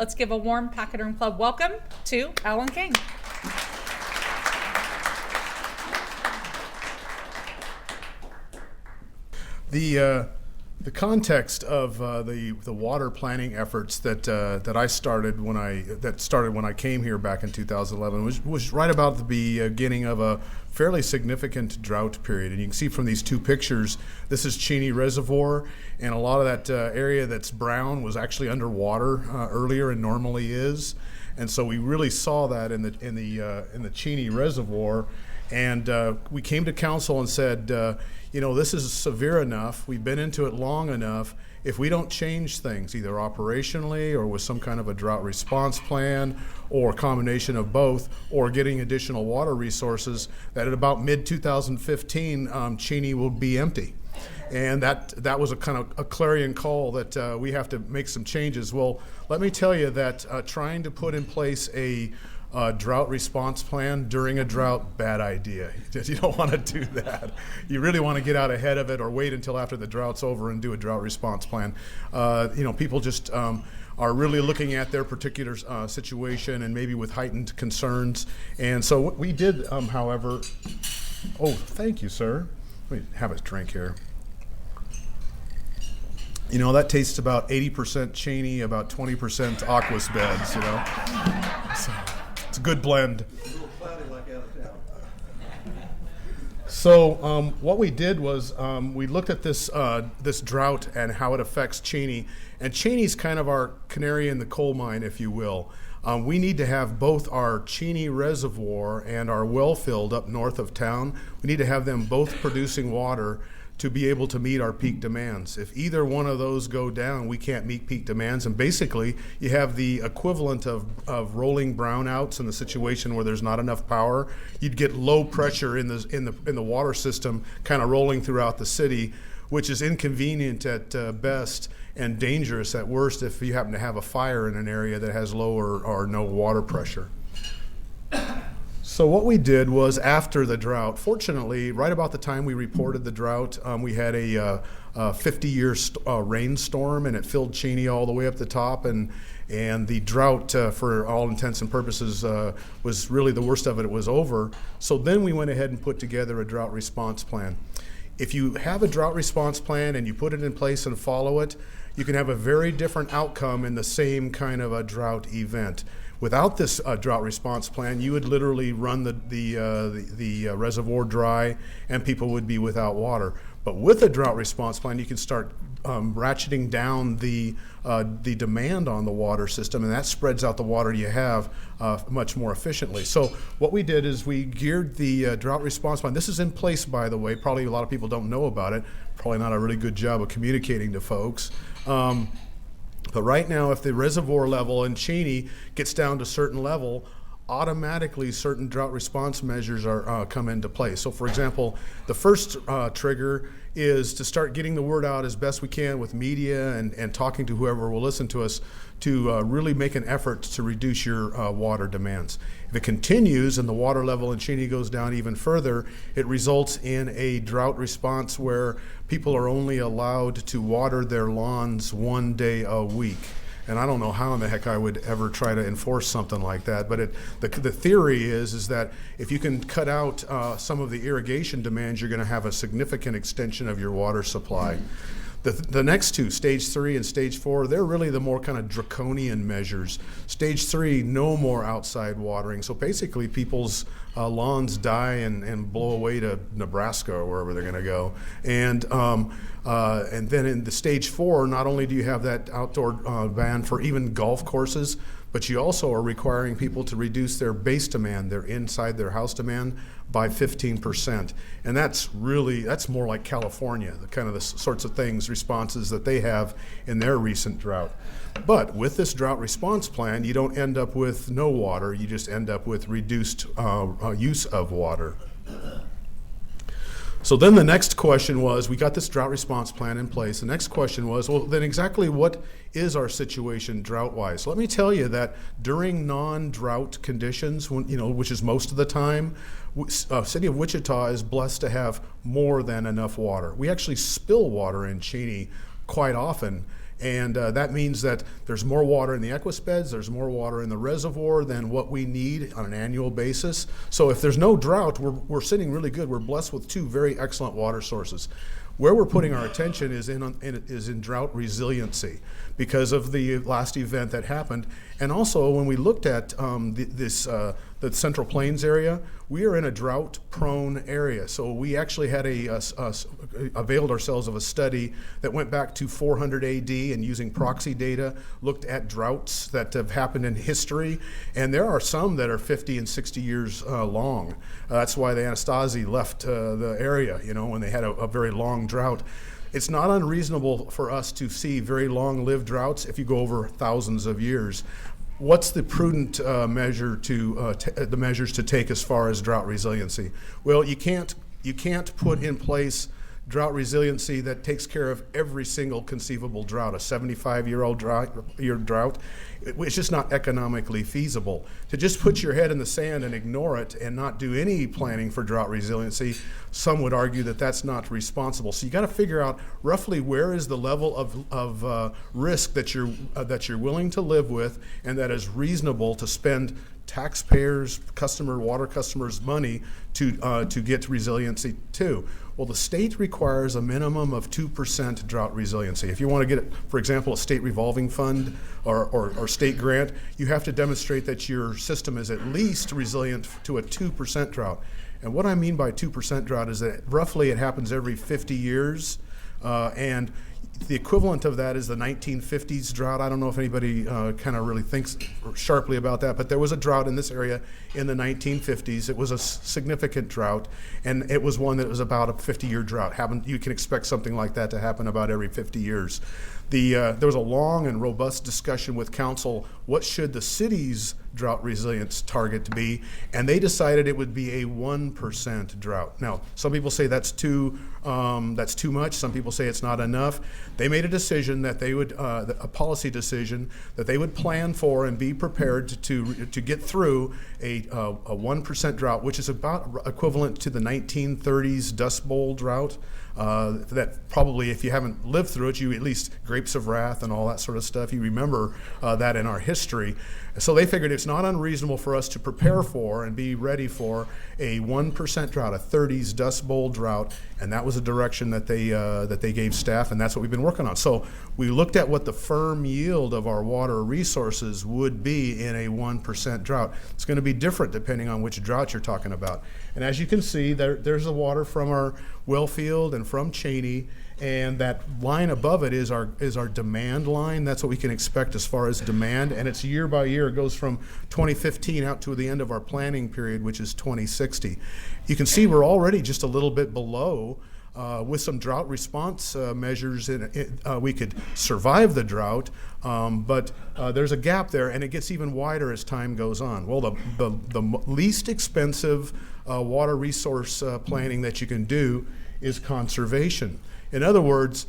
Let's give a warm Pachyderm Club welcome to Alan King. The context of the water planning efforts that I started when I came here back in 2011 was right about the beginning of a fairly significant drought period. And you can see from these two pictures, this is Cheney Reservoir, and a lot of that area that's brown was actually underwater earlier and normally is. And so we really saw that in the Cheney Reservoir. And we came to council and said, this is severe enough. We've been into it long enough. If we don't change things, either operationally or with some kind of a drought response plan or a combination of both, or getting additional water resources, that at about mid-2015, Cheney will be empty. And that was a kind of a clarion call that we have to make some changes. Well, let me tell you that trying to put in place a drought response plan during a drought, bad idea. You don't want to do that. You really want to get out ahead of it or wait until after the drought's over and do a drought response plan. People just are really looking at their particular situation and maybe with heightened concerns. And so what we did, however, thank you, sir. Let me have a drink here. That tastes about 80% Cheney, about 20% Aquas beds, So it's a good blend. A little cloudy like out of town. So what we did was we looked at this drought and how it affects Cheney. And Cheney's kind of our canary in the coal mine, if you will. We need to have both our Cheney Reservoir and our well field up north of town. We need to have them both producing water to be able to meet our peak demands. If either one of those go down, we can't meet peak demands. And basically, you have the equivalent of rolling brownouts in the situation where there's not enough power. You'd get low pressure in the water system kind of rolling throughout the city, which is inconvenient at best and dangerous at worst if you happen to have a fire in an area that has low or no water pressure. So what we did was, after the drought, fortunately, right about the time we reported the drought, we had a 50-year rainstorm, and it filled Cheney all the way up the top, and the drought, for all intents and purposes, was really the worst of it. It was over. So then we went ahead and put together a drought response plan. If you have a drought response plan and you put it in place and follow it, you can have a very different outcome in the same kind of a drought event. Without this drought response plan, you would literally run the reservoir dry, and people would be without water. But with a drought response plan, you can start ratcheting down the demand on the water system, and that spreads out the water you have much more efficiently. So what we did is we geared the drought response plan. This is in place, by the way. Probably a lot of people don't know about it. Probably not a really good job of communicating to folks. But right now, if the reservoir level in Cheney gets down to a certain level, automatically certain drought response measures are come into place. So for example, the first trigger is to start getting the word out as best we can with media and talking to whoever will listen to us to really make an effort to reduce your water demands. If it continues and the water level in Cheney goes down even further, it results in a drought response where people are only allowed to water their lawns 1 day a week. And I don't know how in the heck I would ever try to enforce something like that, but the theory is that if you can cut out some of the irrigation demands, you're going to have a significant extension of your water supply. The next two, stage 3 and stage 4, they're really the more kind of draconian measures. Stage 3, no more outside watering. So basically people's lawns die and blow away to Nebraska or wherever they're going to go. And then in the stage 4, not only do you have that outdoor ban for even golf courses, but you also are requiring people to reduce their base demand, their inside their house demand, by 15%. And that's more like California, the kind of the sorts of things, responses that they have in their recent drought. But with this drought response plan, you don't end up with no water, you just end up with reduced use of water. So then the next question was, we got this drought response plan in place. The next question was, well, then exactly what is our situation drought-wise? Let me tell you that during non-drought conditions, which is most of the time, city of Wichita is blessed to have more than enough water. We actually spill water in Cheney quite often, And that means that there's more water in the aqueous beds, there's more water in the reservoir than what we need on an annual basis. So if there's no drought, we're sitting really good. We're blessed with two very excellent water sources. Where we're putting our attention is in drought resiliency because of the last event that happened. And also when we looked at the Central Plains area, we are in a drought-prone area. So we actually had availed ourselves of a study that went back to 400 AD and using proxy data, looked at droughts that have happened in history. And there are some that are 50 and 60 years long. That's why the Anastasi left the area, when they had a very long drought. It's not unreasonable for us to see very long-lived droughts if you go over thousands of years. What's the prudent the measures to take as far as drought resiliency? Well, you can't put in place drought resiliency that takes care of every single conceivable drought. A 75-year-old drought, it's just not economically feasible. To just put your head in the sand and ignore it and not do any planning for drought resiliency, some would argue that that's not responsible. So you got to figure out roughly where is the level of risk that you're willing to live with and that is reasonable to spend taxpayers, water customers' money to get resiliency to. Well, the state requires a minimum of 2% drought resiliency. If you want to get, for example, a state revolving fund or state grant, you have to demonstrate that your system is at least resilient to a 2% drought. And what I mean by 2% drought is that roughly it happens every 50 years, and the equivalent of that is the 1950s drought. I don't know if anybody kind of really thinks sharply about that, but there was a drought in this area in the 1950s. It was a significant drought, and it was one that was about a 50-year drought. You can expect something like that to happen about every 50 years. There was a long and robust discussion with council, what should the city's drought resilience target be, and they decided it would be a 1% drought. Now, some people say that's too much. Some people say it's not enough. They made a decision that they would, a policy decision that they would plan for and be prepared to get through a 1% drought, which is about equivalent to the 1930s Dust Bowl drought. That probably, if you haven't lived through it, you at least Grapes of Wrath and all that sort of stuff, you remember that in our history. So they figured it's not unreasonable for us to prepare for and be ready for a 1% drought, a 30s Dust Bowl drought, and that was a direction that they gave staff, and that's what we've been working on. So we looked at what the firm yield of our water resources would be in a 1% drought. It's going to be different depending on which drought you're talking about. And as you can see, there's the water from our well field and from Cheney, and that line above it is our demand line. That's what we can expect as far as demand, and it's year by year. It goes from 2015 out to the end of our planning period, which is 2060. You can see we're already just a little bit below. With some drought response measures, we could survive the drought, but there's a gap there, and it gets even wider as time goes on. Well, the least expensive water resource planning that you can do is conservation. In other words,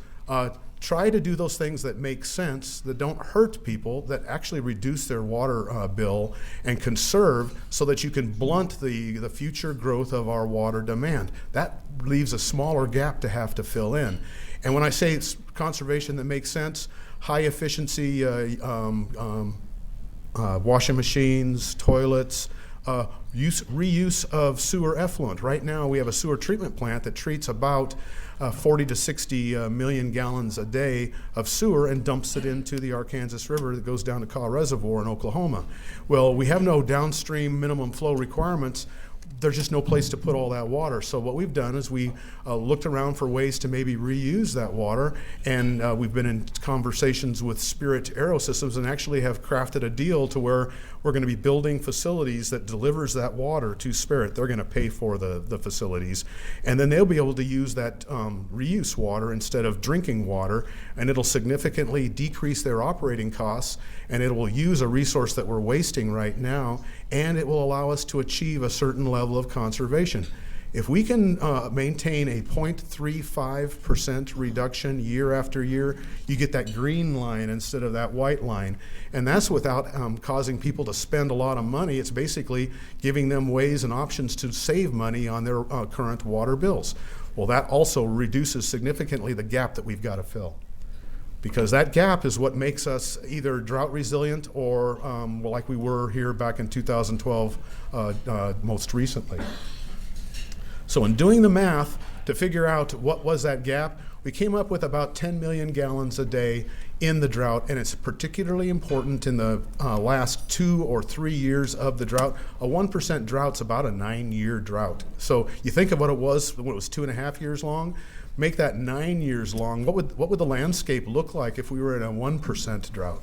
try to do those things that make sense, that don't hurt people, that actually reduce their water bill and conserve so that you can blunt the future growth of our water demand. That leaves a smaller gap to have to fill in. And when I say it's conservation that makes sense, high efficiency washing machines, toilets, reuse of sewer effluent. Right now we have a sewer treatment plant that treats about 40 to 60 million gallons a day of sewer and dumps it into the Arkansas River that goes down to Kaw Reservoir in Oklahoma. Well, we have no downstream minimum flow requirements. There's just no place to put all that water. So what we've done is we looked around for ways to maybe reuse that water, and we've been in conversations with Spirit Aerosystems and actually have crafted a deal to where we're going to be building facilities that delivers that water to Spirit. They're going to pay for the facilities, and then they'll be able to use that reuse water instead of drinking water, and it'll significantly decrease their operating costs, and it will use a resource that we're wasting right now, and it will allow us to achieve a certain level of conservation. If we can maintain a 0.35% reduction year after year, you get that green line instead of that white line. And that's without causing people to spend a lot of money. It's basically giving them ways and options to save money on their current water bills. Well, that also reduces significantly the gap that we've got to fill. because that gap is what makes us either drought resilient or well, like we were here back in 2012 most recently. So in doing the math to figure out what was that gap, we came up with about 10 million gallons a day in the drought, and it's particularly important in the last 2 or 3 years of the drought. A 1% drought's about a 9-year drought. So you think of what it was when it was 2.5 years long, make that 9 years long. What would the landscape look like if we were in a 1% drought?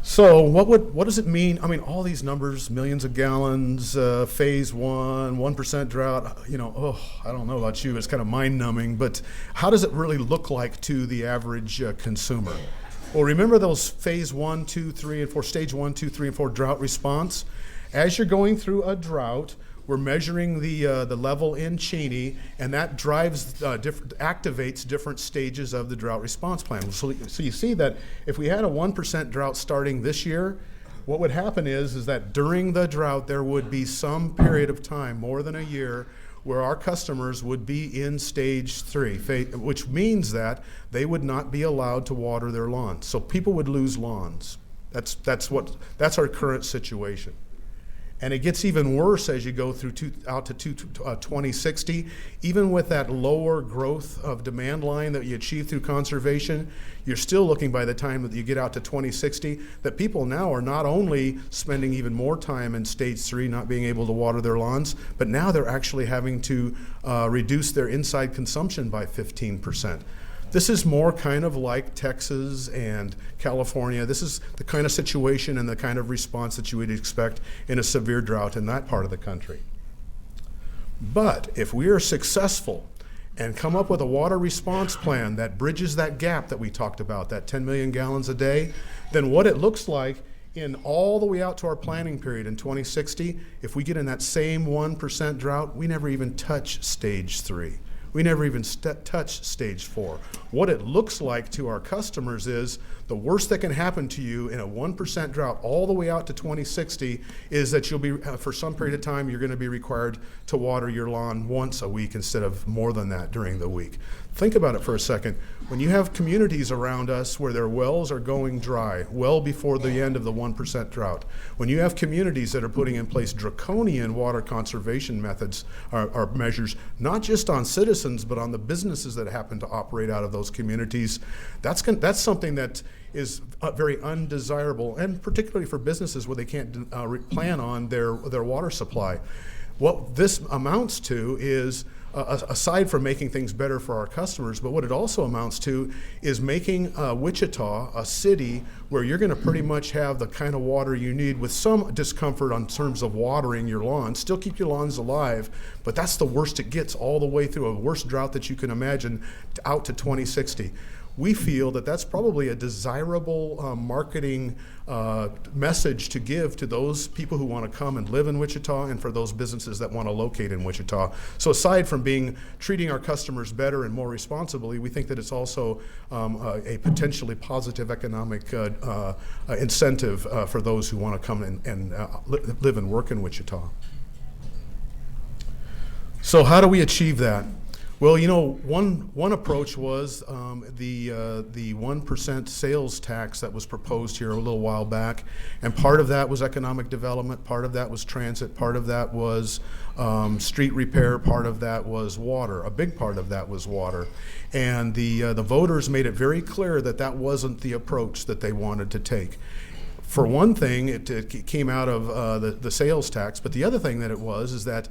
So what does it mean? I mean, all these numbers, millions of gallons, phase 1% drought, I don't know about you, it's kind of mind-numbing, but how does it really look like to the average consumer? Well, remember those phase 1, 2, 3, and 4, stage 1, 2, 3, and 4 drought response? As you're going through a drought, we're measuring the level in Cheney, and that activates different stages of the drought response plan. So you see that if we had a 1% drought starting this year, what would happen is that during the drought there would be some period of time, more than a year, where our customers would be in stage 3, which means that they would not be allowed to water their lawns. So people would lose lawns. That's our current situation. And it gets even worse as you go through out to 2060. Even with that lower growth of demand line that you achieve through conservation, you're still looking by the time that you get out to 2060 that people now are not only spending even more time in stage 3 not being able to water their lawns, but now they're actually having to reduce their inside consumption by 15%. This is more kind of like Texas and California. This is the kind of situation and the kind of response that you would expect in a severe drought in that part of the country. But if we are successful and come up with a water response plan that bridges that gap that we talked about, that 10 million gallons a day, then what it looks like in all the way out to our planning period in 2060, if we get in that same 1% drought, we never even touch stage 3. We never even touch stage 4. What it looks like to our customers is the worst that can happen to you in a 1% drought all the way out to 2060 is that you'll be, for some period of time, you're going to be required to water your lawn once a week instead of more than that during the week. Think about it for a second. When you have communities around us where their wells are going dry well before the end of the 1% drought, when you have communities that are putting in place draconian water conservation methods or measures, not just on citizens but on the businesses that happen to operate out of those communities, that's something that is very undesirable, and particularly for businesses where they can't plan on their water supply. What this amounts to is, aside from making things better for our customers, but what it also amounts to is making Wichita a city where you're going to pretty much have the kind of water you need with some discomfort on terms of watering your lawns. Still keep your lawns alive, but that's the worst it gets, all the way through a worst drought that you can imagine out to 2060. We feel that that's probably a desirable marketing message to give to those people who want to come and live in Wichita, and for those businesses that want to locate in Wichita. So aside from treating our customers better and more responsibly, we think that it's also a potentially positive economic incentive for those who want to come and live and work in Wichita. So how do we achieve that? Well, one approach was the 1% sales tax that was proposed here a little while back, and part of that was economic development, part of that was transit, part of that was street repair, part of that was water. A big part of that was water, and the voters made it very clear that that wasn't the approach that they wanted to take. For one thing, it came out of the sales tax, but the other thing that it was is that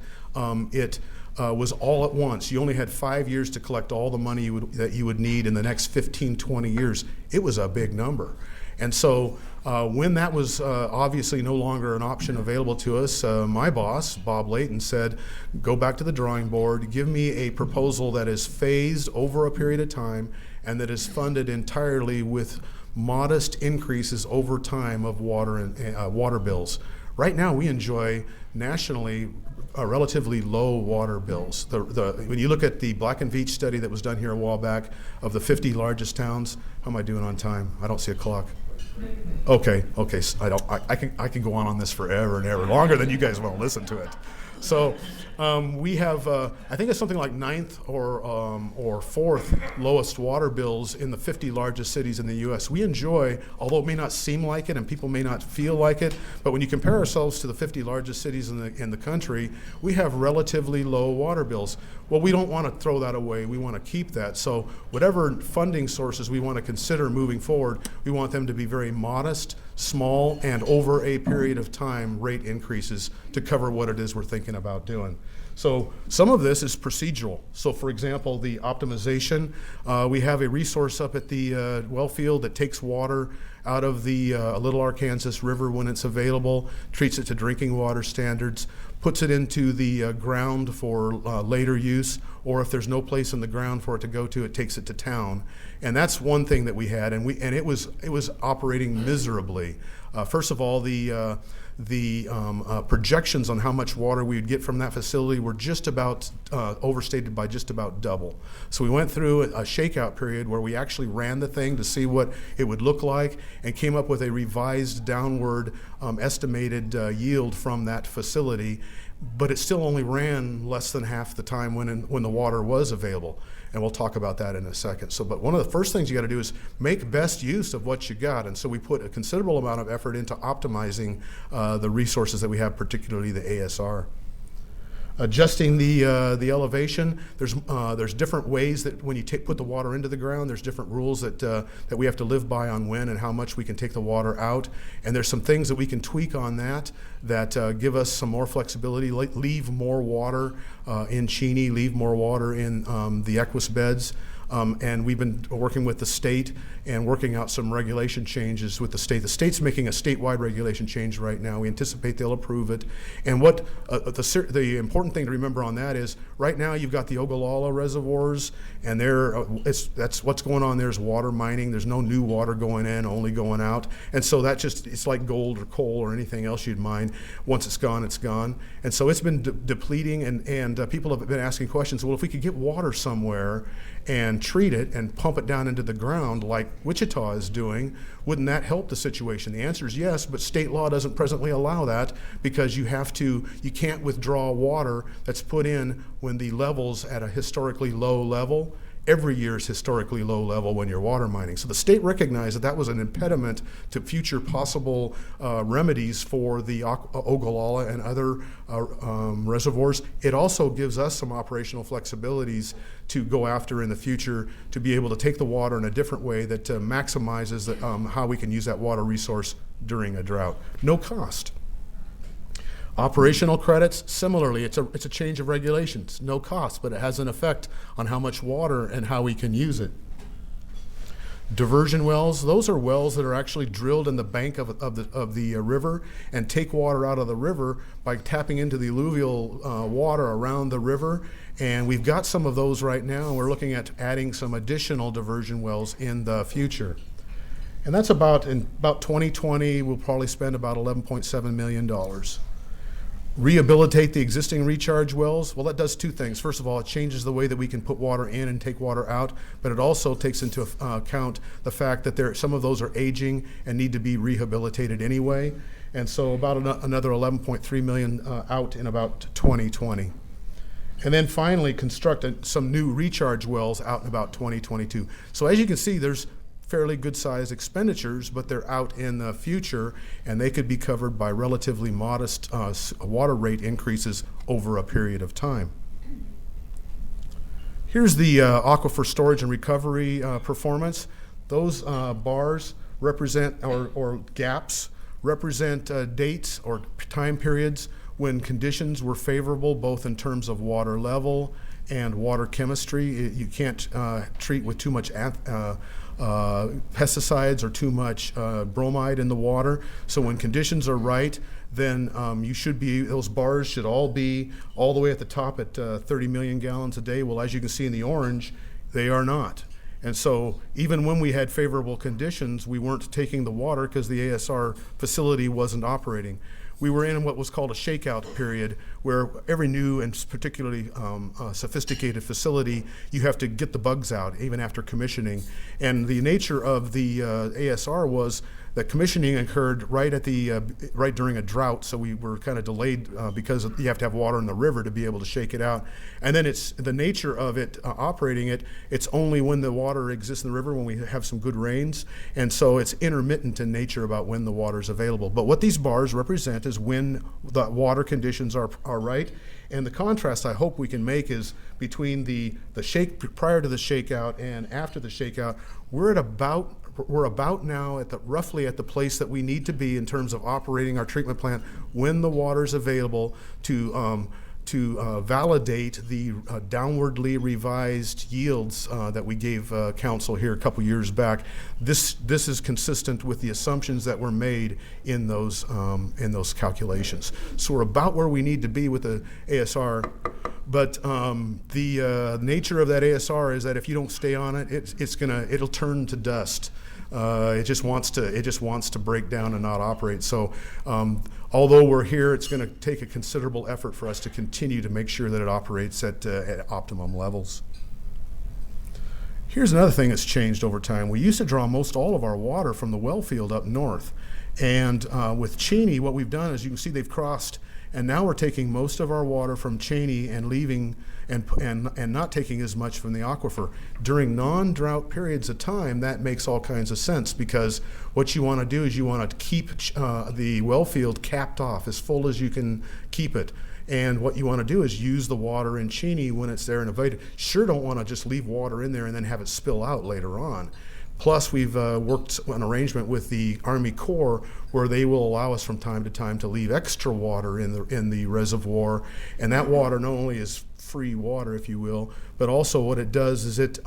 it was all at once. You only had 5 years to collect all the money that you would need in the next 15, 20 years. It was a big number. And so when that was obviously no longer an option available to us, my boss, Bob Layton, said, go back to the drawing board, give me a proposal that is phased over a period of time and that is funded entirely with modest increases over time of water and water bills. Right now we enjoy nationally relatively low water bills. When you look at the Black and Veatch study that was done here a while back of the 50 largest towns, how am I doing on time? I don't see a clock. Okay. So I can go on this forever and ever, longer than you guys want to listen to it. So we have, I think it's something like ninth or fourth lowest water bills in the 50 largest cities in the U.S. We enjoy, although it may not seem like it and people may not feel like it, but when you compare ourselves to the 50 largest cities in the country, we have relatively low water bills. Well, we don't want to throw that away. We want to keep that. So whatever funding sources we want to consider moving forward, we want them to be very modest, small, and over a period of time rate increases to cover what it is we're thinking about doing. So some of this is procedural. So for example, the optimization, we have a resource up at the well field that takes water out of the Little Arkansas River when it's available, treats it to drinking water standards, puts it into the ground for later use, or if there's no place in the ground for it to go to, it takes it to town. And that's one thing that we had, and it was operating miserably. First of all, the projections on how much water we would get from that facility were just about overstated by just about double. So we went through a shakeout period where we actually ran the thing to see what it would look like and came up with a revised downward estimated yield from that facility, but it still only ran less than half the time when the water was available. And we'll talk about that in a second. So, but one of the first things you got to do is make best use of what you got. And so we put a considerable amount of effort into optimizing the resources that we have, particularly the ASR. Adjusting the elevation, there's different ways that when you put the water into the ground, there's different rules that we have to live by on when and how much we can take the water out. And there's some things that we can tweak on that give us some more flexibility, leave more water in Cheney, leave more water in the Equus beds. And we've been working with the state and working out some regulation changes with the state. The state's making a statewide regulation change right now. We anticipate they'll approve it. And what the important thing to remember on that is right now you've got the Ogallala reservoirs, and that's what's going on there is water mining. There's no new water going in, only going out. And so it's like gold or coal or anything else you'd mine. Once it's gone, it's gone. And so it's been depleting, and people have been asking questions, well, if we could get water somewhere and treat it and pump it down into the ground like Wichita is doing, wouldn't that help the situation? The answer is yes, but state law doesn't presently allow that because you can't withdraw water that's put in when the level's at a historically low level. Every year is historically low level when you're water mining. So the state recognized that was an impediment to future possible remedies for the Ogallala and other reservoirs. It also gives us some operational flexibilities to go after in the future to be able to take the water in a different way that maximizes how we can use that water resource during a drought. No cost. Operational credits, similarly, it's a change of regulations. No cost, but it has an effect on how much water and how we can use it. Diversion wells, those are wells that are actually drilled in the bank of the river and take water out of the river by tapping into the alluvial water around the river. And we've got some of those right now, and we're looking at adding some additional diversion wells in the future. And that's in about 2020, we'll probably spend about $11.7 million. Rehabilitate the existing recharge wells. Well, that does two things. First of all, it changes the way that we can put water in and take water out, but it also takes into account the fact that some of those are aging and need to be rehabilitated anyway. And so about another $11.3 million out in about 2020. And then finally, construct some new recharge wells out in about 2022. So as you can see, there's fairly good-sized expenditures, but they're out in the future, and they could be covered by relatively modest water rate increases over a period of time. Here's the aquifer storage and recovery performance. Those bars represent, or gaps, represent dates or time periods when conditions were favorable, both in terms of water level and water chemistry. You can't treat with too much pesticides or too much bromide in the water. So when conditions are right, then those bars should all be all the way at the top at 30 million gallons a day. Well, as you can see in the orange, they are not. And so even when we had favorable conditions, we weren't taking the water because the ASR facility wasn't operating. We were in what was called a shakeout period, where every new and particularly sophisticated facility, you have to get the bugs out even after commissioning. And the nature of the ASR was the commissioning occurred right at the right during a drought, so we were kind of delayed because you have to have water in the river to be able to shake it out. And then it's the nature of it operating it. It's only when the water exists in the river when we have some good rains, and so it's intermittent in nature about when the water is available. But what these bars represent is when the water conditions are right. And the contrast I hope we can make is between the shake prior to the shakeout and after the shakeout. We're about now at roughly at the place that we need to be in terms of operating our treatment plant when the water is available to validate the downwardly revised yields that we gave council here a couple years back. This is consistent with the assumptions that were made in those calculations. So we're about where we need to be with the ASR. But the nature of that ASR is that if you don't stay on it, it'll turn to dust. It just wants to break down and not operate. So although we're here, it's going to take a considerable effort for us to continue to make sure that it operates at optimum levels. Here's another thing that's changed over time. We used to draw most all of our water from the well field up north. And with Cheney, what we've done is you can see they've crossed, and now we're taking most of our water from Cheney and leaving and not taking as much from the aquifer. During non-drought periods of time, that makes all kinds of sense, because what you want to do is you want to keep the well field capped off as full as you can keep it. And what you want to do is use the water in Cheney when it's there and available. Sure, don't want to just leave water in there and then have it spill out later on. Plus, we've worked an arrangement with the Army Corps where they will allow us from time to time to leave extra water in the reservoir, and that water not only is free water, if you will, but also what it does is it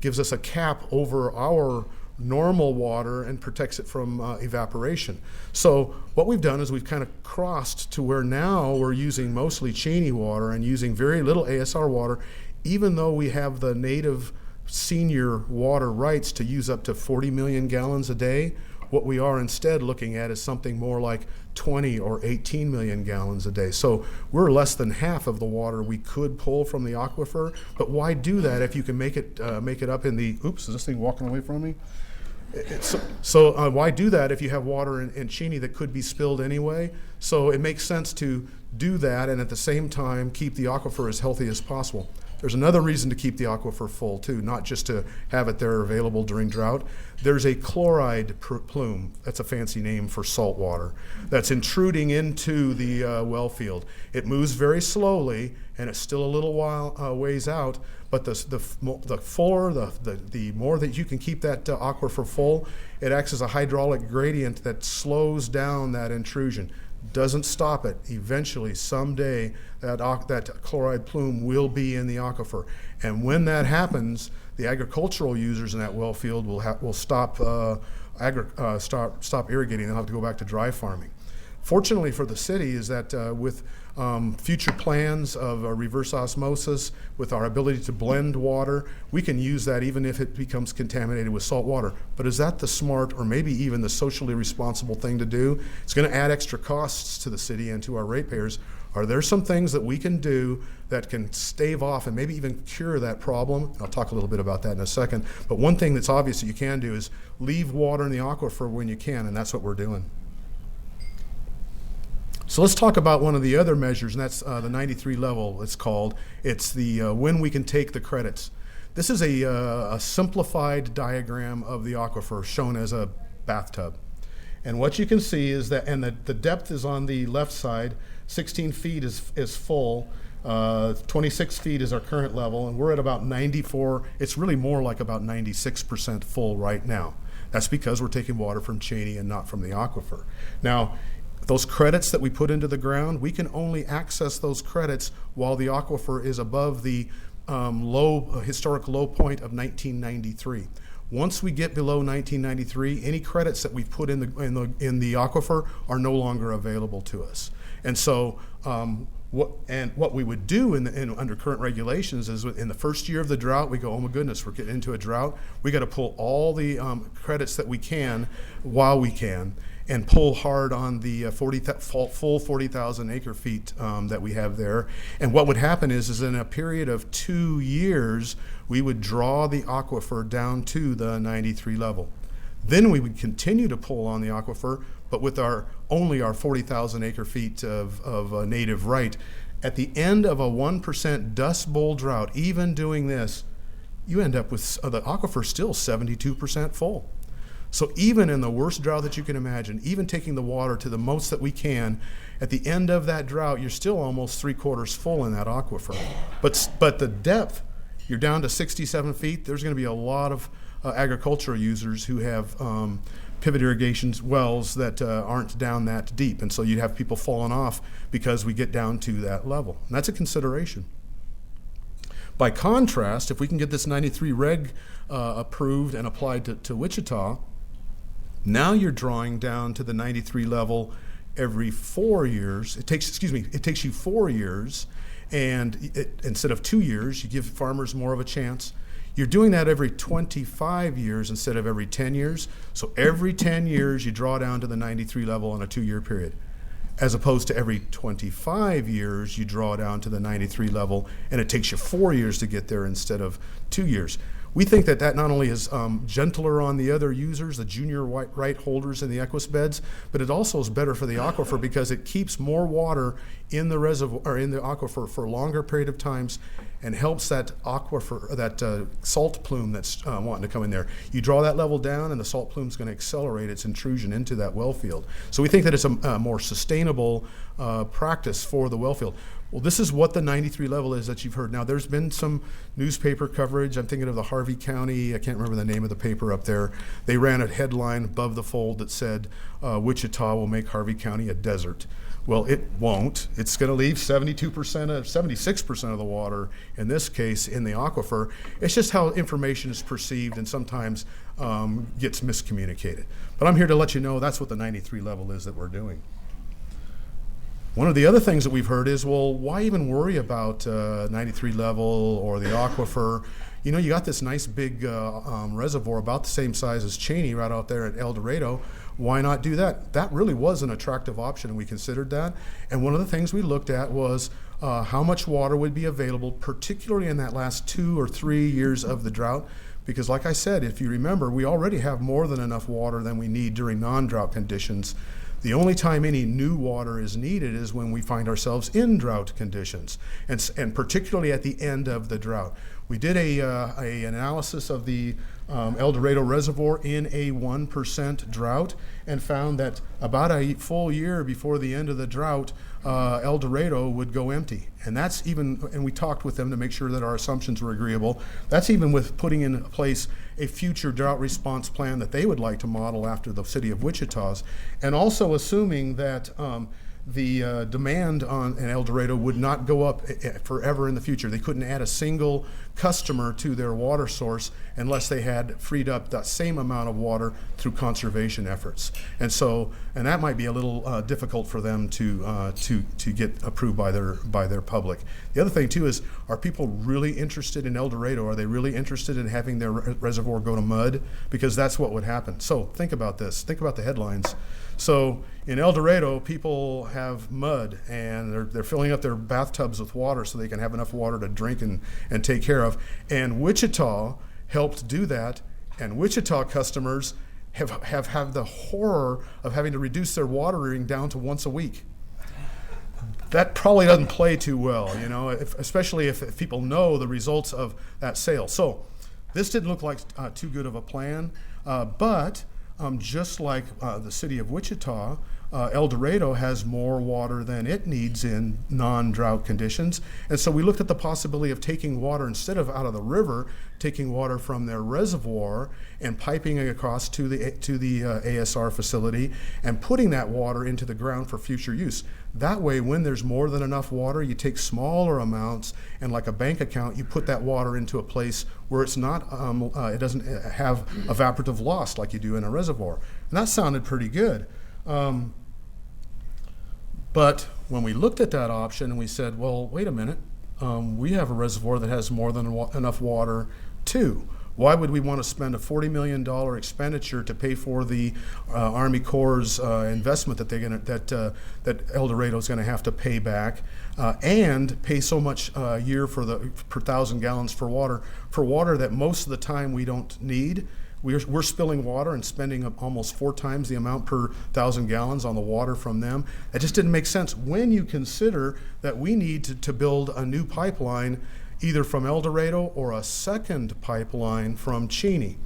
gives us a cap over our normal water and protects it from evaporation. So what we've done is we've kind of crossed to where now we're using mostly Cheney water and using very little ASR water, even though we have the native senior water rights to use up to 40 million gallons a day. What we are instead looking at is something more like 20 or 18 million gallons a day. So we're less than half of the water we could pull from the aquifer. But why do that if you can make it up in the, oops, is this thing walking away from me? So why do that if you have water in Cheney that could be spilled anyway? So it makes sense to do that and at the same time keep the aquifer as healthy as possible. There's another reason to keep the aquifer full too, not just to have it there available during drought. There's a chloride plume, that's a fancy name for salt water, that's intruding into the well field. It moves very slowly and it's still a little ways out, but the more that you can keep that aquifer full, it acts as a hydraulic gradient that slows down that intrusion. Doesn't stop it. Eventually, someday, that chloride plume will be in the aquifer, and when that happens, the agricultural users in that well field will stop irrigating. They'll have to go back to dry farming. Fortunately for the city is that with future plans of reverse osmosis, with our ability to blend water, we can use that even if it becomes contaminated with salt water. But is that the smart or maybe even the socially responsible thing to do? It's going to add extra costs to the city and to our ratepayers. Are there some things that we can do that can stave off and maybe even cure that problem? I'll talk a little bit about that in a second. But one thing that's obvious that you can do is leave water in the aquifer when you can, and that's what we're doing. So let's talk about one of the other measures, and that's the 93 level, it's called. It's the when we can take the credits. This is a simplified diagram of the aquifer shown as a bathtub. And what you can see is that, and the depth is on the left side, 16 feet is full, 26 feet is our current level, and we're at about 94, it's really more like about 96% full right now. That's because we're taking water from Cheney and not from the aquifer. Now, those credits that we put into the ground, we can only access those credits while the aquifer is above the historic low point of 1993. Once we get below 1993, any credits that we've put in the aquifer are no longer available to us. And so what we would do under current regulations is in the first year of the drought, we go, oh my goodness, we're getting into a drought. We got to pull all the credits that we can while we can, and pull hard on the full 40,000 acre feet that we have there. And what would happen is in a period of 2 years, we would draw the aquifer down to the 93 level. Then we would continue to pull on the aquifer, but with only our 40,000 acre feet of native right. At the end of a 1% Dust Bowl drought, even doing this, you end up with the aquifer still 72% full. So even in the worst drought that you can imagine, even taking the water to the most that we can, at the end of that drought, you're still almost 3/4 full in that aquifer. But the depth, you're down to 67 feet. There's going to be a lot of agricultural users who have pivot irrigation wells that aren't down that deep. And so you'd have people falling off because we get down to that level. And that's a consideration. By contrast, if we can get this 93 reg approved and applied to Wichita, now you're drawing down to the 93 level every 4 years. It takes you 4 years, and instead of 2 years, you give farmers more of a chance. You're doing that every 25 years instead of every 10 years. So every 10 years, you draw down to the 93 level on a 2-year period, as opposed to every 25 years, you draw down to the 93 level, and it takes you 4 years to get there instead of 2 years. We think that not only is gentler on the other users, the junior right holders in the equus beds, but it also is better for the aquifer because it keeps more water in the reservoir or in the aquifer for a longer period of times, and helps that aquifer, that salt plume that's wanting to come in there. You draw that level down, and the salt plume is going to accelerate its intrusion into that well field. So we think that it's a more sustainable practice for the well field. Well, this is what the 93 level is that you've heard. Now, there's been some newspaper coverage. I'm thinking of the Harvey County, I can't remember the name of the paper up there. They ran a headline above the fold that said, Wichita will make Harvey County a desert. Well, it won't. It's going to leave 76% of the water, in this case, in the aquifer. It's just how information is perceived and sometimes gets miscommunicated. But I'm here to let you know that's what the 93 level is that we're doing. One of the other things that we've heard is, well, why even worry about 93 level or the aquifer? You know, you got this nice big reservoir about the same size as Cheney right out there at El Dorado. Why not do that? That really was an attractive option, and we considered that. And one of the things we looked at was how much water would be available, particularly in that last 2 or 3 years of the drought. Because like I said, if you remember, we already have more than enough water than we need during non-drought conditions. The only time any new water is needed is when we find ourselves in drought conditions, and particularly at the end of the drought. We did a analysis of the El Dorado Reservoir in a 1% drought and found that about a full year before the end of the drought, El Dorado would go empty. And that's even, and we talked with them to make sure that our assumptions were agreeable. That's even with putting in place a future drought response plan that they would like to model after the city of Wichita's, and also assuming that the demand on El Dorado would not go up forever in the future. They couldn't add a single customer to their water source unless they had freed up that same amount of water through conservation efforts. And that might be a little difficult for them to get approved by their public. The other thing too is, are people really interested in El Dorado? Are they really interested in having their reservoir go to mud? Because that's what would happen. So think about this. Think about the headlines. So in El Dorado, people have mud, and they're filling up their bathtubs with water so they can have enough water to drink and take care of. And Wichita helped do that, and Wichita customers have the horror of having to reduce their watering down to once a week. That probably doesn't play too well, you know, especially if people know the results of that sale. So this didn't look like too good of a plan, but just like the city of Wichita, El Dorado has more water than it needs in non-drought conditions. And so we looked at the possibility of taking water, instead of out of the river, taking water from their reservoir and piping it across to the ASR facility and putting that water into the ground for future use. That way, when there's more than enough water, you take smaller amounts, and like a bank account, you put that water into a place where it's not, it doesn't have evaporative loss like you do in a reservoir. And that sounded pretty good. But when we looked at that option and we said, well, wait a minute, we have a reservoir that has more than enough water too. Why would we want to spend a $40 million expenditure to pay for the Army Corps' investment that El Dorado is going to have to pay back, and pay so much a year per 1,000 gallons for water that most of the time we don't need? we're spilling water and spending almost 4 times the amount per 1,000 gallons on the water from them. It just didn't make sense when you consider that we need to build a new pipeline either from El Dorado or a second pipeline from Cheney.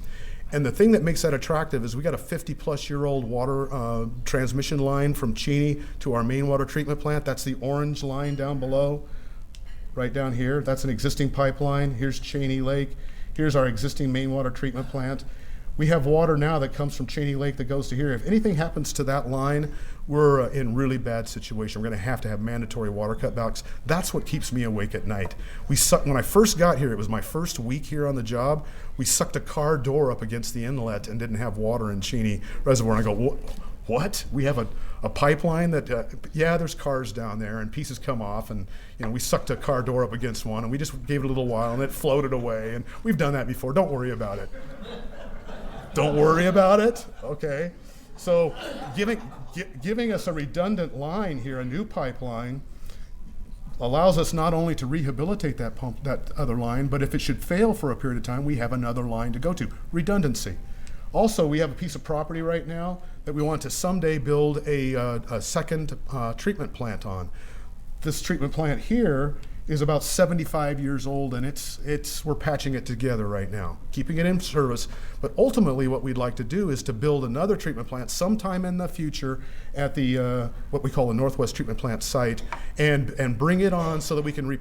And the thing that makes that attractive is we got a 50-plus-year-old water transmission line from Cheney to our main water treatment plant. That's the orange line down below, right down here. That's an existing pipeline. Here's Cheney Lake. Here's our existing main water treatment plant. We have water now that comes from Cheney Lake that goes to here. If anything happens to that line, we're in really bad situation. We're going to have mandatory water cutbacks. That's what keeps me awake at night. When I first got here, it was my first week here on the job, we sucked a car door up against the inlet and didn't have water in Cheney Reservoir. And I go, what? We have a pipeline that, yeah, there's cars down there and pieces come off, and we sucked a car door up against one and we just gave it a little while and it floated away, and we've done that before. Don't worry about it. Don't worry about it? Okay. So giving us a redundant line here, a new pipeline, allows us not only to rehabilitate that other line, but if it should fail for a period of time, we have another line to go to. Redundancy. Also, we have a piece of property right now that we want to someday build a second treatment plant on. This treatment plant here is about 75 years old, and we're patching it together right now, keeping it in service. But ultimately, what we'd like to do is to build another treatment plant sometime in the future at the what we call the Northwest Treatment Plant site, and bring it on so that we can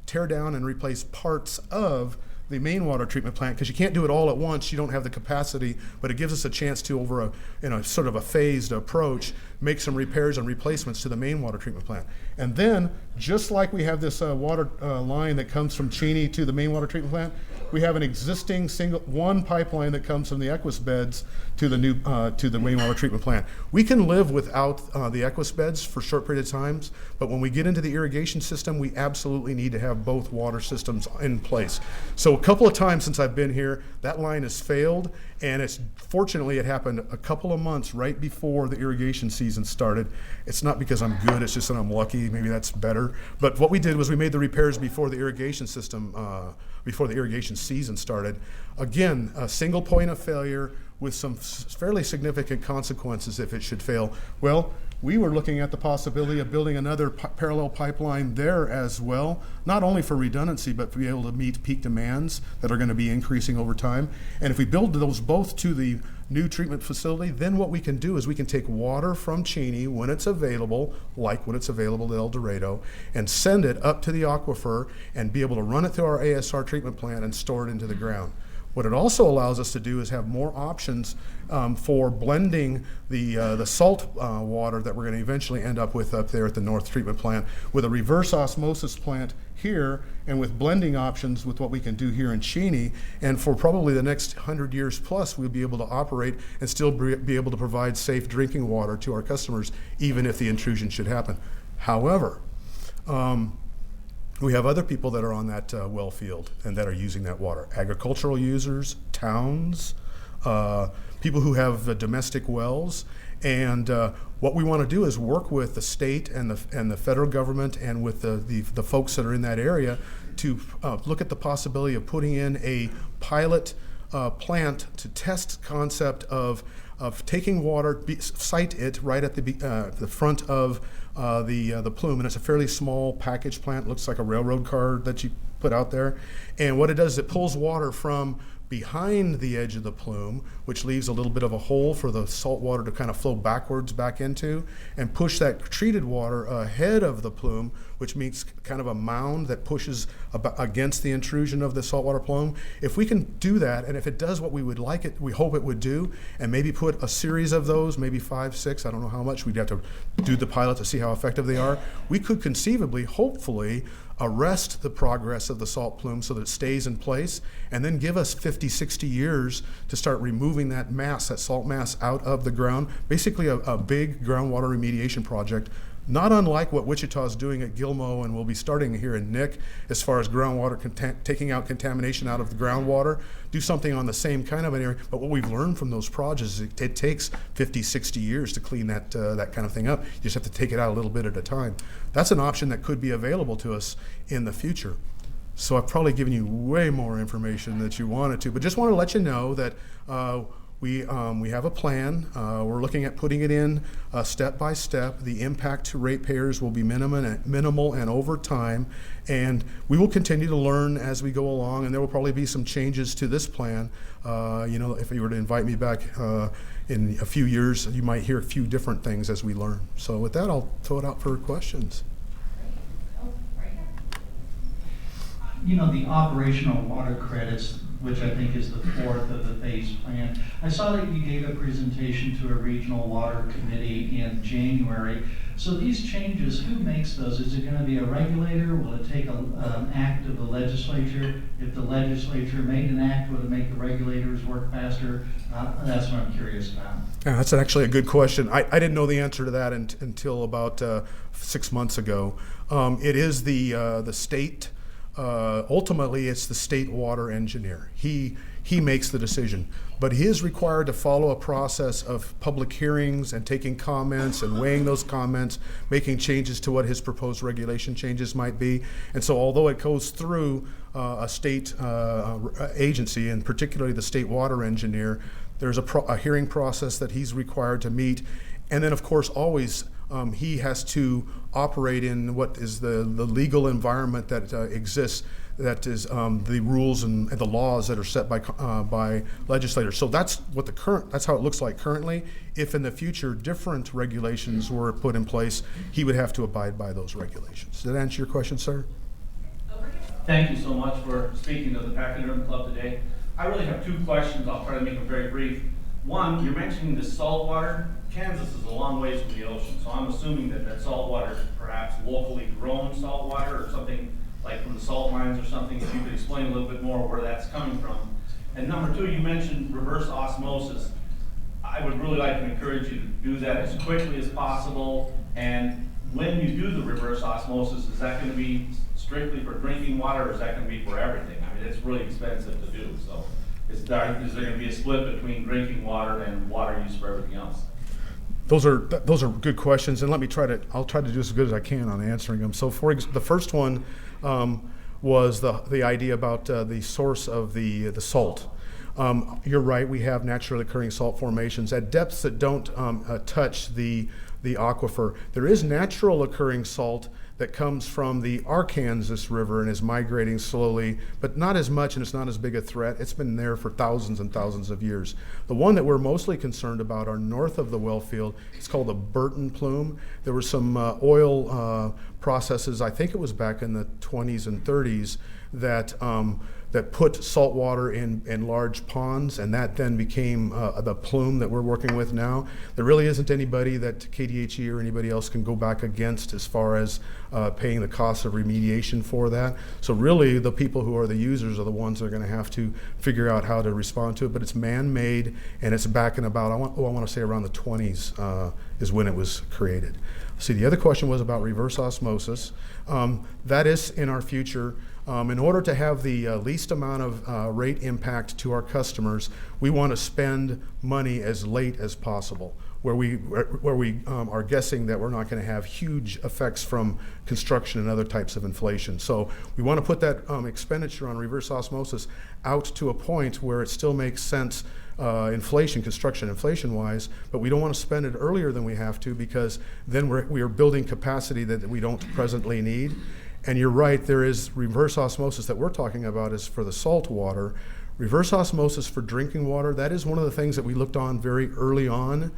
tear down and replace parts of the main water treatment plant, because you can't do it all at once. You don't have the capacity, but it gives us a chance to, over sort of a phased approach, make some repairs and replacements to the main water treatment plant. And then, just like we have this water line that comes from Cheney to the main water treatment plant, we have an existing one pipeline that comes from the Equus beds to the main water treatment plant. We can live without the Equus beds for short periods of times, but when we get into the irrigation system, we absolutely need to have both water systems in place. So a couple of times since I've been here, that line has failed, and fortunately it happened a couple of months right before the irrigation season started. It's not because I'm good, it's just that I'm lucky. Maybe that's better. But what we did was we made the repairs before the irrigation season started. Again, a single point of failure with some fairly significant consequences if it should fail. Well, we were looking at the possibility of building another parallel pipeline there as well, not only for redundancy, but to be able to meet peak demands that are going to be increasing over time. And if we build those both to the new treatment facility, then what we can do is we can take water from Cheney when it's available, like when it's available to El Dorado, and send it up to the aquifer and be able to run it through our ASR treatment plant and store it into the ground. What it also allows us to do is have more options for blending the salt water that we're going to eventually end up with up there at the North Treatment Plant with a reverse osmosis plant here, and with blending options with what we can do here in Cheney. And for probably the next 100 years plus, we'll be able to operate and still be able to provide safe drinking water to our customers, even if the intrusion should happen. However, we have other people that are on that well field and that are using that water. Agricultural users, towns, people who have domestic wells. And what we want to do is work with the state and the federal government and with the folks that are in that area to look at the possibility of putting in a pilot plant to test concept of taking water, site it right at the front of the plume, and it's a fairly small package plant. It looks like a railroad car that you put out there. And what it does is it pulls water from behind the edge of the plume, which leaves a little bit of a hole for the salt water to kind of flow backwards back into, and push that treated water ahead of the plume, which makes kind of a mound that pushes against the intrusion of the saltwater plume. If we can do that, and if it does what we would like it, we hope it would do, and maybe put a series of those, maybe 5, 6, I don't know how much, we'd have to do the pilot to see how effective they are, we could conceivably, hopefully, arrest the progress of the salt plume so that it stays in place, and then give us 50, 60 years to start removing that mass, that salt mass, out of the ground. Basically a big groundwater remediation project, not unlike what Wichita is doing at Gilmo, and we'll be starting here in Nick as far as groundwater, taking out contamination out of the groundwater. Do something on the same kind of an area, but what we've learned from those projects is it takes 50, 60 years to clean that kind of thing up. You just have to take it out a little bit at a time. That's an option that could be available to us in the future. So I've probably given you way more information that you wanted to, but just want to let you know that we have a plan. We're looking at putting it in step by step. The impact to ratepayers will be minimal and over time, and we will continue to learn as we go along. And there will probably be some changes to this plan. If you were to invite me back in a few years, you might hear a few different things as we learn. So with that, I'll throw it out for questions. The operational water credits, which I think is the fourth of the phase plan. I saw that you gave a presentation to a regional water committee in January. So these changes, who makes those? Is it going to be a regulator? Will it take an act of the legislature? If the legislature made an act, would it make the regulators work faster? That's what I'm curious about. Yeah, that's actually a good question. I didn't know the answer to that until about 6 months ago. It is the state. Ultimately, it's the state water engineer. He makes the decision, but he is required to follow a process of public hearings and taking comments and weighing those comments, making changes to what his proposed regulation changes might be. And so although it goes through a state agency, and particularly the state water engineer, there's a hearing process that he's required to meet. And then, of course, always he has to operate in what is the legal environment that exists, that is the rules and the laws that are set by legislators. So that's how it looks like currently. If in the future different regulations were put in place, he would have to abide by those regulations. Did that answer your question, sir? Thank you so much for speaking to the Pachyderm Club today. I really have two questions. I'll try to make them very brief. One, you're mentioning the salt water. Kansas is a long ways from the ocean, so I'm assuming that salt water is perhaps locally grown salt water or something like from the salt mines or something. If you could explain a little bit more where that's coming from. And number two, you mentioned reverse osmosis. I would really like to encourage you to do that as quickly as possible. And when you do the reverse osmosis, is that going to be strictly for drinking water, or is that going to be for everything? I mean, it's really expensive to do. So is there going to be a split between drinking water and water use for everything else? Those are good questions, and I'll try to do as good as I can on answering them. So the first one was the idea about the source of the salt. You're right, we have naturally occurring salt formations at depths that don't touch the aquifer. There is natural occurring salt that comes from the Arkansas River and is migrating slowly, but not as much, and it's not as big a threat. It's been there for thousands and thousands of years. The one that we're mostly concerned about are north of the well field. It's called the Burton Plume. There were some oil processes, I think it was back in the 20s and 30s, that put salt water in large ponds, and that then became the plume that we're working with now. There really isn't anybody that KDHE or anybody else can go back against as far as paying the cost of remediation for that. So really the people who are the users are the ones that are going to have to figure out how to respond to it, but it's man-made, and it's back in about, I want to say around the 20s is when it was created. See, the other question was about reverse osmosis. That is in our future. In order to have the least amount of rate impact to our customers, we want to spend money as late as possible, where we are guessing that we're not going to have huge effects from construction and other types of inflation. So we want to put that expenditure on reverse osmosis out to a point where it still makes sense construction inflation-wise, but we don't want to spend it earlier than we have to, because then we are building capacity that we don't presently need. And you're right, there is reverse osmosis that we're talking about is for the salt water. Reverse osmosis for drinking water, that is one of the things that we looked on very early on.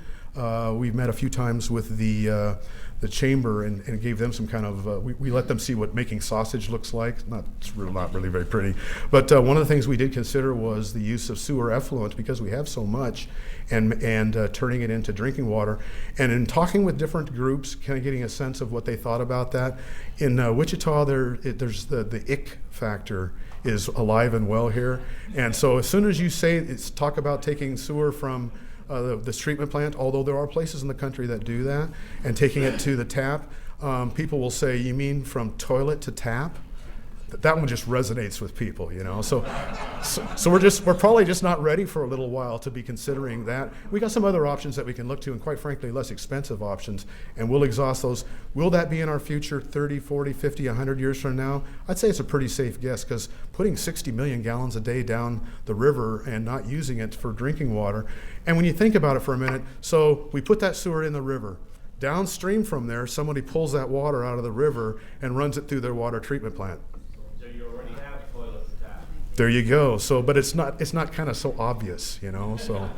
We've met a few times with the chamber and gave them some kind of, we let them see what making sausage looks like. It's not really very pretty. But one of the things we did consider was the use of sewer effluent, because we have so much, and turning it into drinking water. And in talking with different groups, kind of getting a sense of what they thought about that, in Wichita, there's the ick factor is alive and well here. And so as soon as you talk about taking sewer from this treatment plant, although there are places in the country that do that, and taking it to the tap, people will say, you mean from toilet to tap? that one just resonates with people, you know. So we're probably just not ready for a little while to be considering that. We got some other options that we can look to, and quite frankly, less expensive options, and we'll exhaust those. Will that be in our future 30, 40, 50, 100 years from now? I'd say it's a pretty safe guess, because putting 60 million gallons a day down the river and not using it for drinking water, and when you think about it for a minute, so we put that sewer in the river. Downstream from there, somebody pulls that water out of the river and runs it through their water treatment plant. So you already have toilets attached. There you go. So, but it's not kind of so obvious, you know. So,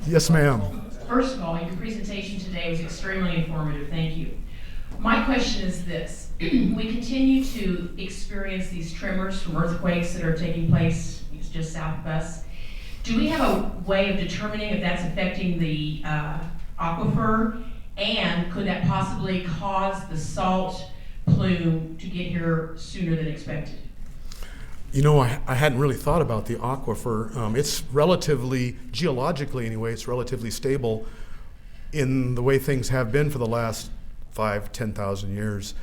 yes, ma'am. First of all, your presentation today was extremely informative. Thank you. My question is this. We continue to experience these tremors from earthquakes that are taking place just south of us. Do we have a way of determining if that's affecting the aquifer? And could that possibly cause the salt plume to get here sooner than expected? You know, I hadn't really thought about the aquifer. It's relatively, geologically anyway, it's relatively stable in the way things have been for the last 5,000-10,000 years.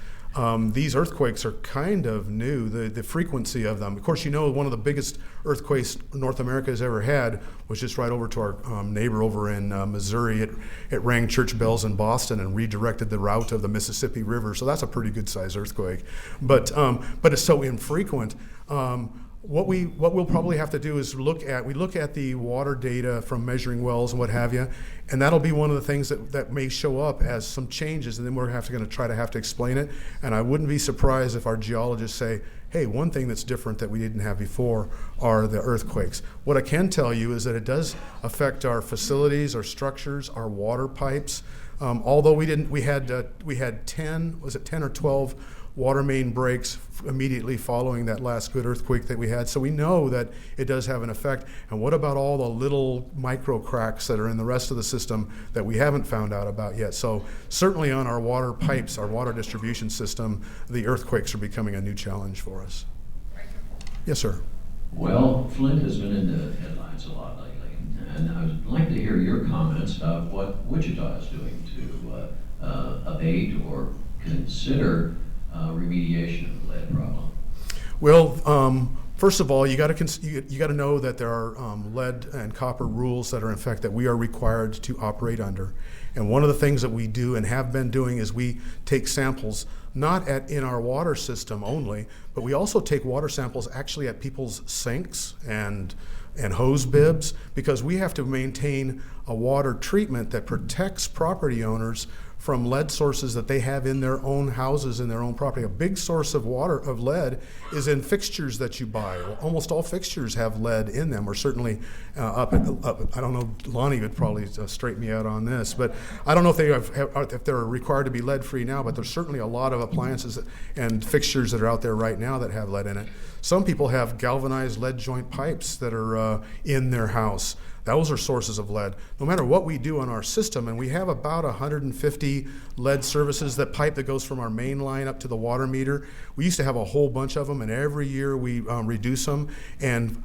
These earthquakes are kind of new, the frequency of them. Of course, you know, one of the biggest earthquakes North America has ever had was just right over to our neighbor over in Missouri. It rang church bells in Boston and redirected the route of the Mississippi River. So that's a pretty good sized earthquake. But it's so infrequent. What we'll probably have to do is look at the water data from measuring wells and what have you, and that'll be one of the things that may show up as some changes, and then we're going to have to explain it. And I wouldn't be surprised if our geologists say, hey, one thing that's different that we didn't have before are the earthquakes. What I can tell you is that it does affect our facilities, our structures, our water pipes. Although we had 10 or 12 water main breaks immediately following that last good earthquake that we had. So we know that it does have an effect. And what about all the little micro cracks that are in the rest of the system that we haven't found out about yet? So certainly on our water pipes, our water distribution system, the earthquakes are becoming a new challenge for us. Yes, sir. Well, Flint has been in the headlines a lot lately, and I would like to hear your comments about what Wichita is doing to abate or consider remediation of the lead problem. Well, first of all, you got to know that there are lead and copper rules that are in effect that we are required to operate under. And one of the things that we do and have been doing is we take samples not in our water system only, but we also take water samples actually at people's sinks and hose bibs, because we have to maintain a water treatment that protects property owners from lead sources that they have in their own houses, in their own property. A big source of lead is in fixtures that you buy. Almost all fixtures have lead in them, or certainly I don't know, Lonnie would probably straighten me out on this, but I don't know if they're required to be lead free now, but there's certainly a lot of appliances and fixtures that are out there right now that have lead in it. Some people have galvanized lead joint pipes that are in their house. Those are sources of lead. No matter what we do on our system, and we have about 150 lead services, that pipe that goes from our main line up to the water meter. We used to have a whole bunch of them, and every year we reduce them. And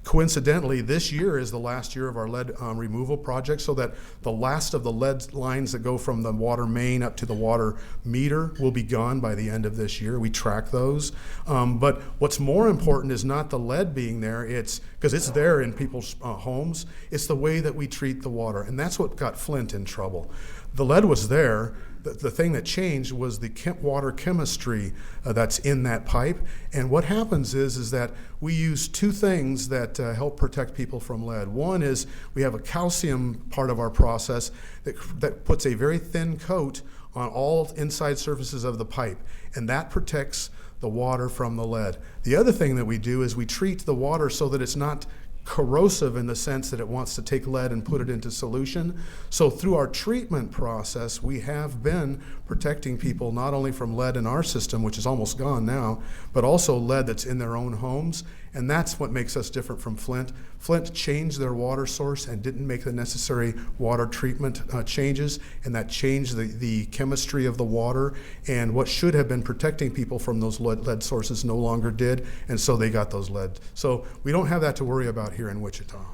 coincidentally, this year is the last year of our lead removal project, so that the last of the lead lines that go from the water main up to the water meter will be gone by the end of this year. We track those. But what's more important is not the lead being there, it's because it's there in people's homes. It's the way that we treat the water, and that's what got Flint in trouble. The lead was there. The thing that changed was the water chemistry that's in that pipe. And what happens is that we use two things that help protect people from lead. One is we have a calcium part of our process that puts a very thin coat on all inside surfaces of the pipe, and that protects the water from the lead. The other thing that we do is we treat the water so that it's not corrosive in the sense that it wants to take lead and put it into solution. So through our treatment process, we have been protecting people not only from lead in our system, which is almost gone now, but also lead that's in their own homes. And that's what makes us different from Flint. Flint changed their water source and didn't make the necessary water treatment changes, and that changed the chemistry of the water. And what should have been protecting people from those lead sources no longer did, and so they got those lead. So we don't have that to worry about here in Wichita.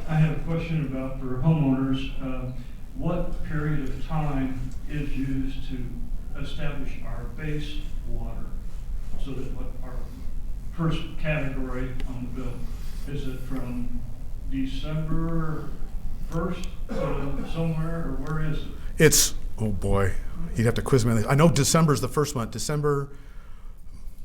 I have a question about for homeowners. What period of time is used to establish our base water? So that what our first category on the bill, is it from December 1st to somewhere, or where is it? It's, oh boy, you'd have to quiz me on this. I know December's the first month. December,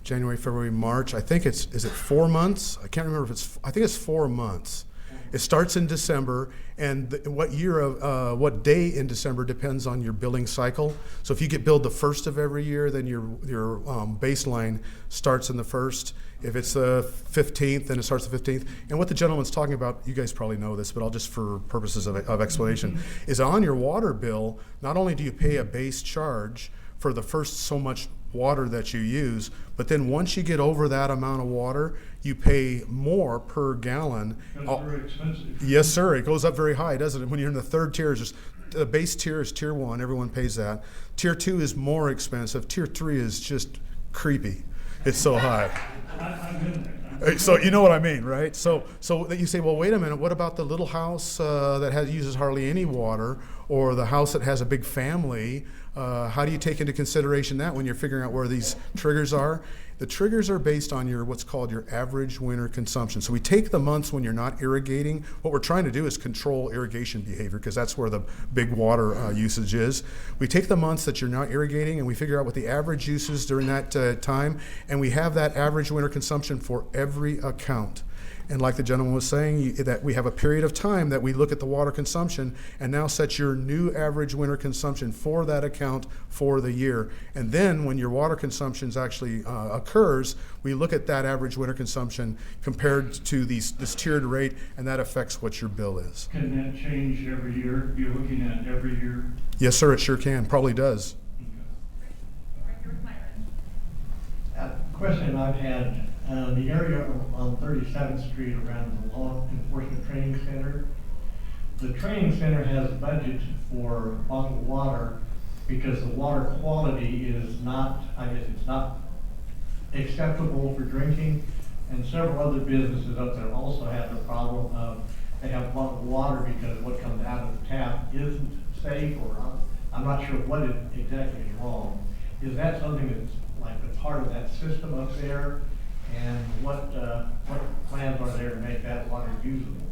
January, February, March. I think is it 4 months? I can't remember if I think it's 4 months. It starts in December, and what day in December depends on your billing cycle. So if you get billed the first of every year, then your baseline starts in the first. If it's the 15th, then it starts the 15th. And what the gentleman's talking about, you guys probably know this, but I'll just for purposes of explanation, is on your water bill, not only do you pay a base charge for the first so much water that you use, but then once you get over that amount of water, you pay more per gallon. That's very expensive. Yes, sir. It goes up very high, doesn't it? When you're in the third tier, it's just the base tier is tier 1. Everyone pays that. Tier 2 is more expensive. Tier 3 is just creepy. It's so high. I've been there. So you know what I mean, right? So that you say, well, wait a minute. What about the little house that uses hardly any water, or the house that has a big family? How do you take into consideration that when you're figuring out where these triggers are? The triggers are based on what's called your average winter consumption. So we take the months when you're not irrigating. What we're trying to do is control irrigation behavior, because that's where the big water usage is. We take the months that you're not irrigating, and we figure out what the average use is during that time, and we have that average winter consumption for every account. And like the gentleman was saying, that we have a period of time that we look at the water consumption and now set your new average winter consumption for that account for the year. And then when your water consumption actually occurs, we look at that average winter consumption compared to this tiered rate, and that affects what your bill is. Can that change every year? You're looking at every year? Yes, sir, it sure can. Probably does. Question I've had, the area on 37th Street around the Law Enforcement Training Center. The training center has a budget for bottled water because the water quality is not, I guess it's not acceptable for drinking. And several other businesses up there also have the problem of they have bottled water because what comes out of the tap isn't safe, or I'm not sure what exactly is wrong. Is that something that's like a part of that system up there? And what plans are there to make that water usable?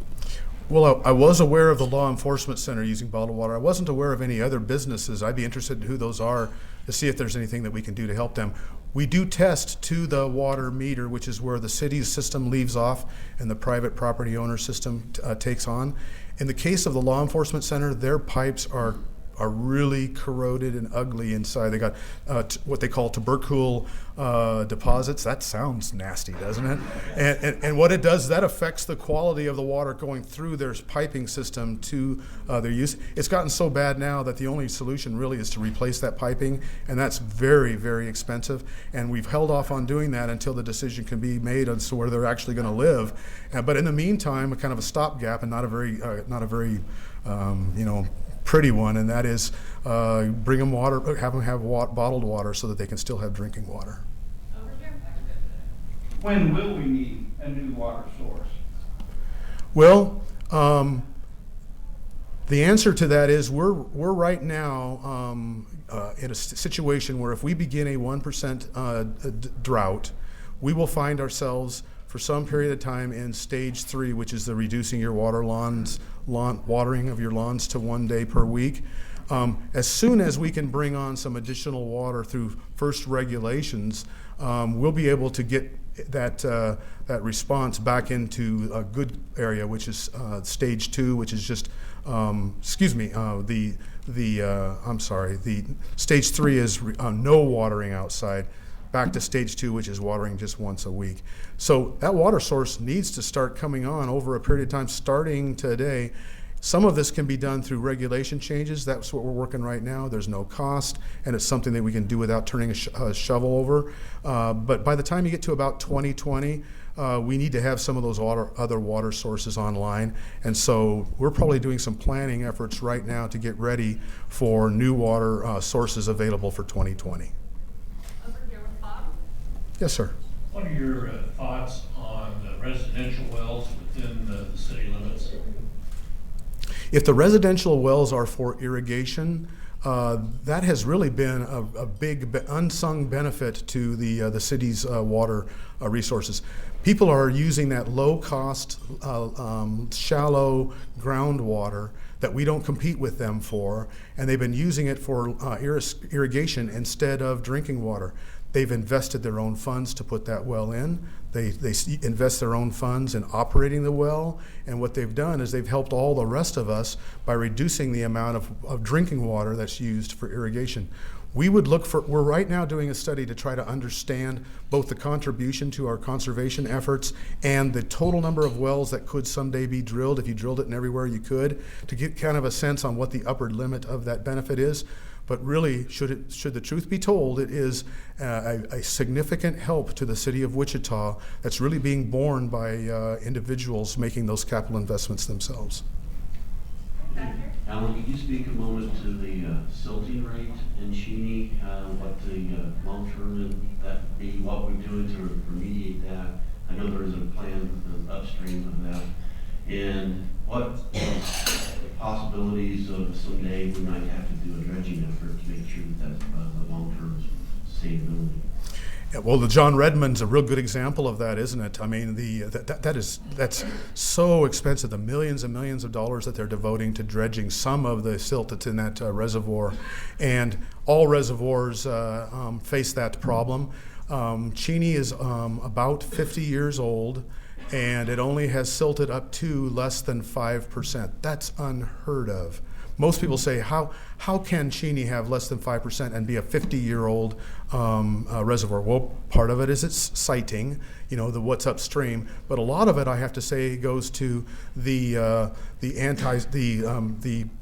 Well, I was aware of the law enforcement center using bottled water. I wasn't aware of any other businesses. I'd be interested in who those are to see if there's anything that we can do to help them. We do test to the water meter, which is where the city's system leaves off and the private property owner system takes on. In the case of the law enforcement center, their pipes are really corroded and ugly inside. They got what they call tubercle deposits. That sounds nasty, doesn't it? And what it does, that affects the quality of the water going through their piping system to their use. It's gotten so bad now that the only solution really is to replace that piping, and that's very, very expensive. And we've held off on doing that until the decision can be made as to where they're actually going to live. But in the meantime, a kind of a stopgap, and not a very pretty one, and that is bring them water, have them have bottled water so that they can still have drinking water. When will we need a new water source? Well, the answer to that is we're right now in a situation where if we begin a 1% drought, we will find ourselves for some period of time in stage 3, which is the reducing your watering of your lawns to 1 day per week. As soon as we can bring on some additional water through first regulations, we'll be able to get that response back into a good area, which is stage 2, which is just the stage 3 is no watering outside. Back to stage 2, which is watering just once a week. So that water source needs to start coming on over a period of time starting today. Some of this can be done through regulation changes. That's what we're working right now. There's no cost, and it's something that we can do without turning a shovel over. But by the time you get to about 2020, we need to have some of those other water sources online. And so we're probably doing some planning efforts right now to get ready for new water sources available for 2020. Yes, sir. What are your thoughts on residential wells within the city limits? If the residential wells are for irrigation, that has really been a big unsung benefit to the city's water resources. People are using that low-cost, shallow groundwater that we don't compete with them for, and they've been using it for irrigation instead of drinking water. They've invested their own funds to put that well in. They invest their own funds in operating the well, and what they've done is they've helped all the rest of us by reducing the amount of drinking water that's used for irrigation. We're right now doing a study to try to understand both the contribution to our conservation efforts and the total number of wells that could someday be drilled if you drilled it in everywhere you could, to get kind of a sense on what the upper limit of that benefit is. But really, should the truth be told, it is a significant help to the city of Wichita that's really being borne by individuals making those capital investments themselves. Alan, could you speak a moment to the silting rate in Cheney, what the long-term in that would be, what we're doing to remediate that? I know there is a plan upstream of that. And what possibilities of someday we might have to do a dredging effort to make sure that the long-term sustainability? Yeah, well, the John Redmond's a real good example of that, isn't it? I mean, that's so expensive, the millions and millions of dollars that they're devoting to dredging some of the silt that's in that reservoir. And all reservoirs face that problem. Cheney is about 50 years old, and it only has silted up to less than 5%. That's unheard of. Most people say, how can Cheney have less than 5% and be a 50-year-old reservoir? Well, part of it is its siting, the what's upstream, but a lot of it, I have to say, goes to the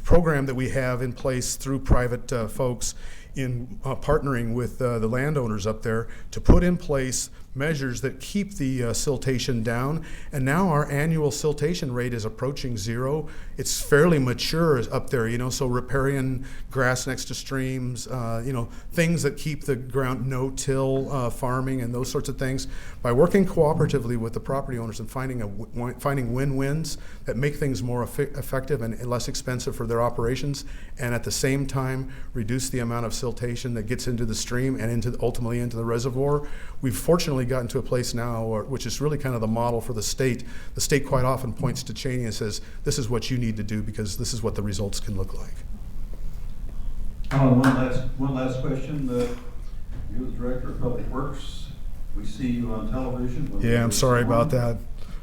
program that we have in place through private folks in partnering with the landowners up there to put in place measures that keep the siltation down. And now our annual siltation rate is approaching zero. It's fairly mature up there, so riparian grass next to streams, things that keep the ground no-till farming and those sorts of things. By working cooperatively with the property owners and finding win-wins that make things more effective and less expensive for their operations, and at the same time reduce the amount of siltation that gets into the stream and ultimately into the reservoir, we've fortunately gotten to a place now which is really kind of the model for the state. The state quite often points to Cheney and says, this is what you need to do because this is what the results can look like. One last question. You're the Director of Public Works. We see you on television. Yeah, I'm sorry about that.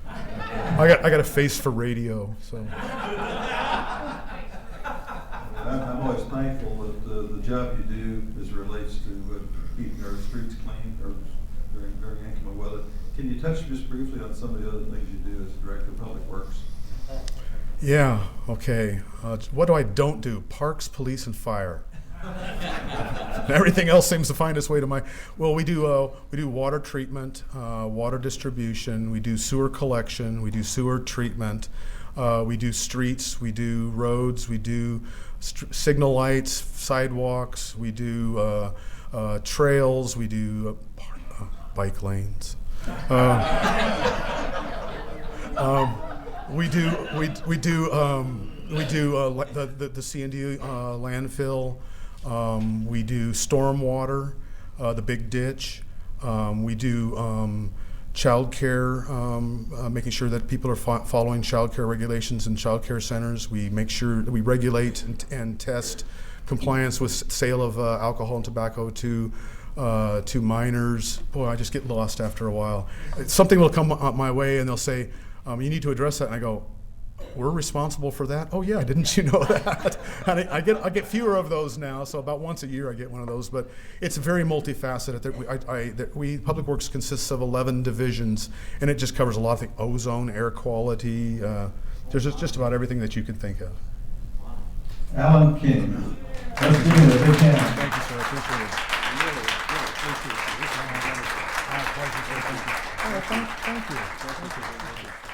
I got a face for radio, so. I'm always thankful that the job you do as it relates to keeping our streets clean during inclement weather. Can you touch just briefly on some of the other things you do as Director of Public Works? Yeah, okay. What do I don't do? Parks, police, and fire. Everything else seems to find its way to we do water treatment, water distribution, we do sewer collection, we do sewer treatment, we do streets, we do roads, we do signal lights, sidewalks, we do trails, we do bike lanes. We do the C&D landfill. We do storm water, the big ditch. We do child care, making sure that people are following child care regulations in child care centers. We make sure that we regulate and test compliance with sale of alcohol and tobacco to minors. Boy, I just get lost after a while. Something will come my way and they'll say, you need to address that. And I go, we're responsible for that? Oh yeah, didn't you know that? And I get fewer of those now, so about once a year I get one of those. But it's very multifaceted. Public Works consists of 11 divisions, and it just covers a lot of things: ozone, air quality. There's just about everything that you can think of. Alan King. Let's give him a big hand. Thank you, sir. I appreciate it. Thank you.